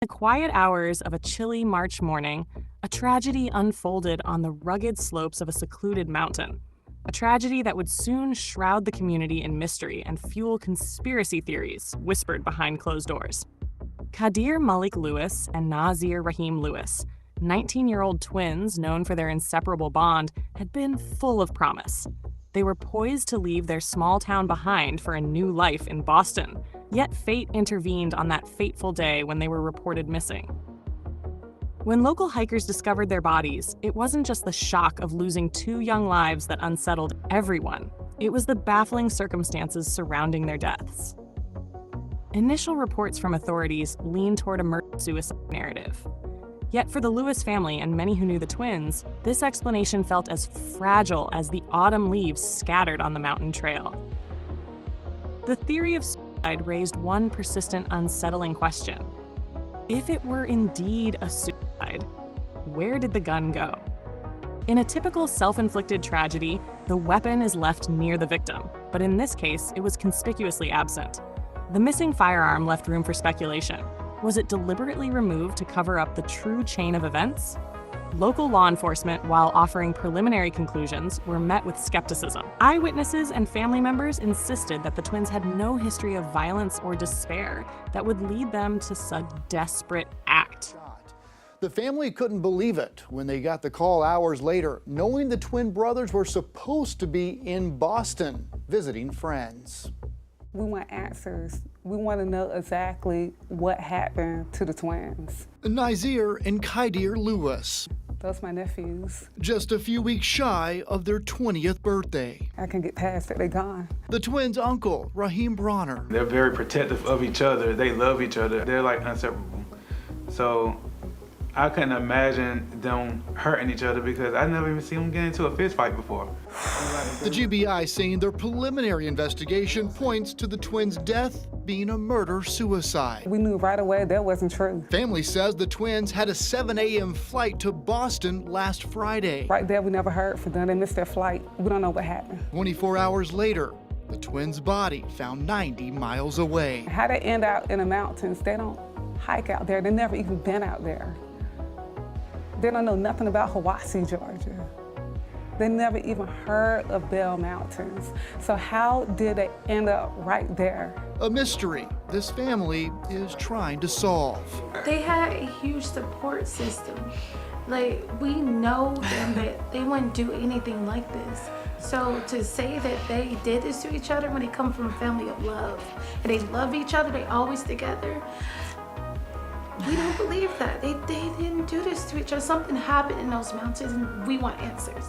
The quiet hours of a chilly March morning, a tragedy unfolded on the rugged slopes of a secluded mountain. A tragedy that would soon shroud the community in mystery and fuel conspiracy theories whispered behind closed doors. Qaadir Malik Lewis and Naazir Rahim Lewis, 19-year-old twins known for their inseparable bond, had been full of promise. They were poised to leave their small town behind for a new life in Boston, yet fate intervened on that fateful day when they were reported missing. When local hikers discovered their bodies, it wasn't just the shock of losing two young lives that unsettled everyone. It was the baffling circumstances surrounding their deaths. Initial reports from authorities leaned toward a murder-suicide narrative. Yet for the Lewis family and many who knew the twins, this explanation felt as fragile as the autumn leaves scattered on the mountain trail. The theory of suicide raised one persistent, unsettling question. If it were indeed a suicide, where did the gun go? In a typical self-inflicted tragedy, the weapon is left near the victim, but in this case, it was conspicuously absent. The missing firearm left room for speculation. Was it deliberately removed to cover up the true chain of events? Local law enforcement, while offering preliminary conclusions, were met with skepticism. Eyewitnesses and family members insisted that the twins had no history of violence or despair that would lead them to such desperate act. The family couldn't believe it when they got the call hours later, knowing the twin brothers were supposed to be in Boston visiting friends. We want answers. We want to know exactly what happened to the twins. Naazir and Qaadir Lewis. Those my nephews. Just a few weeks shy of their 20th birthday. I can get past it, they're gone. The twins' uncle, Rahim Bronner. They're very protective of each other. They love each other. They're like inseparable. So I couldn't imagine them hurting each other because I never even seen them get into a fist fight before. The GBI saying their preliminary investigation points to the twins' death being a murder-suicide. We knew right away that wasn't true. Family says the twins had a 7 a.m. flight to Boston last Friday. Right there, we never heard from them. They missed their flight. We don't know what happened. 24 hours later, the twins' body found 90 miles away. How they end out in the mountains, they don't hike out there. They've never even been out there. They don't know nothing about Hiwassee, Georgia. They never even heard of Bell Mountains. So how did they end up right there? A mystery this family is trying to solve. They had a huge support system. Like, we know them that they wouldn't do anything like this. So to say that they did this to each other when they come from a family of love, and they love each other, they always together, we don't believe that. They didn't do this to each other. Something happened in those mountains, and we want answers.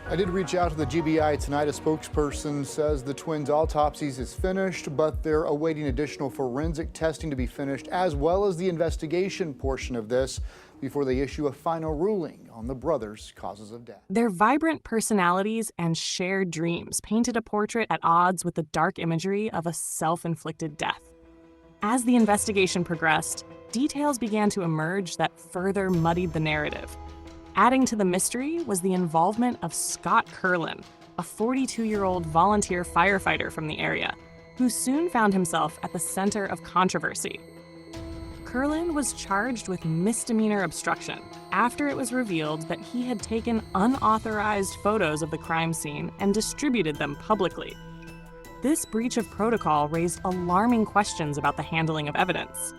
I did reach out to the GBI tonight. A spokesperson says the twins' autopsies is finished, but they're awaiting additional forensic testing to be finished, as well as the investigation portion of this before they issue a final ruling on the brothers' causes of death. Their vibrant personalities and shared dreams painted a portrait at odds with the dark imagery of a self-inflicted death. As the investigation progressed, details began to emerge that further muddied the narrative. Adding to the mystery was the involvement of Scott Curlin, a 42-year-old volunteer firefighter from the area, who soon found himself at the center of controversy. Curlin was charged with misdemeanor obstruction after it was revealed that he had taken unauthorized photos of the crime scene and distributed them publicly. This breach of protocol raised alarming questions about the handling of evidence.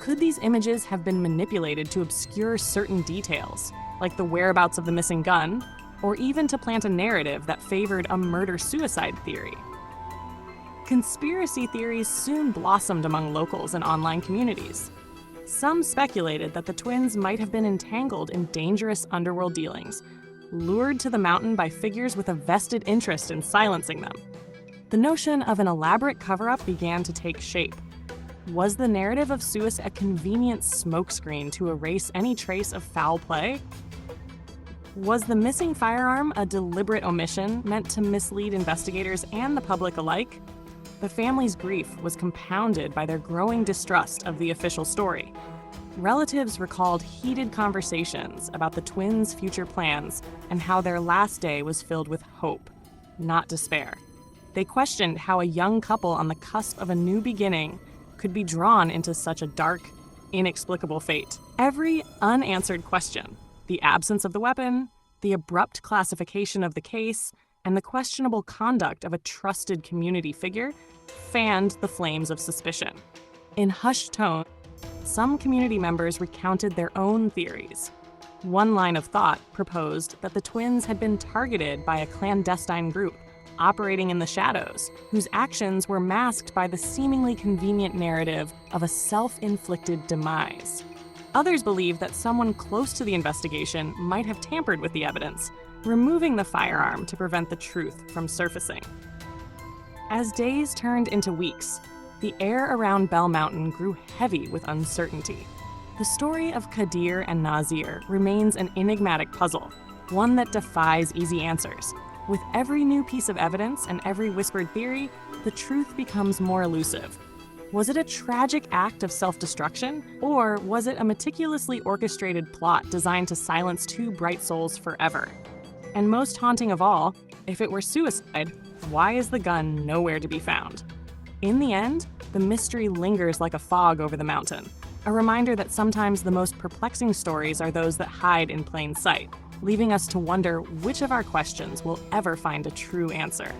Could these images have been manipulated to obscure certain details, like the whereabouts of the missing gun, or even to plant a narrative that favored a murder-suicide theory? Conspiracy theories soon blossomed among locals and online communities. Some speculated that the twins might have been entangled in dangerous underworld dealings, lured to the mountain by figures with a vested interest in silencing them. The notion of an elaborate cover-up began to take shape. Was the narrative of suicide a convenient smokescreen to erase any trace of foul play? Was the missing firearm a deliberate omission meant to mislead investigators and the public alike? The family's grief was compounded by their growing distrust of the official story. Relatives recalled heated conversations about the twins' future plans and how their last day was filled with hope, not despair. They questioned how a young couple on the cusp of a new beginning could be drawn into such a dark, inexplicable fate. Every unanswered question, the absence of the weapon, the abrupt classification of the case, and the questionable conduct of a trusted community figure fanned the flames of suspicion. In hushed tone, some community members recounted their own theories. One line of thought proposed that the twins had been targeted by a clandestine group operating in the shadows, whose actions were masked by the seemingly convenient narrative of a self-inflicted demise. Others believe that someone close to the investigation might have tampered with the evidence, removing the firearm to prevent the truth from surfacing. As days turned into weeks, the air around Bell Mountain grew heavy with uncertainty. The story of Qaadir and Naazir remains an enigmatic puzzle, one that defies easy answers. With every new piece of evidence and every whispered theory, the truth becomes more elusive. Was it a tragic act of self-destruction, or was it a meticulously orchestrated plot designed to silence two bright souls forever? And most haunting of all, if it were suicide, why is the gun nowhere to be found? In the end, the mystery lingers like a fog over the mountain, a reminder that sometimes the most perplexing stories are those that hide in plain sight, leaving us to wonder which of our questions will ever find a true answer.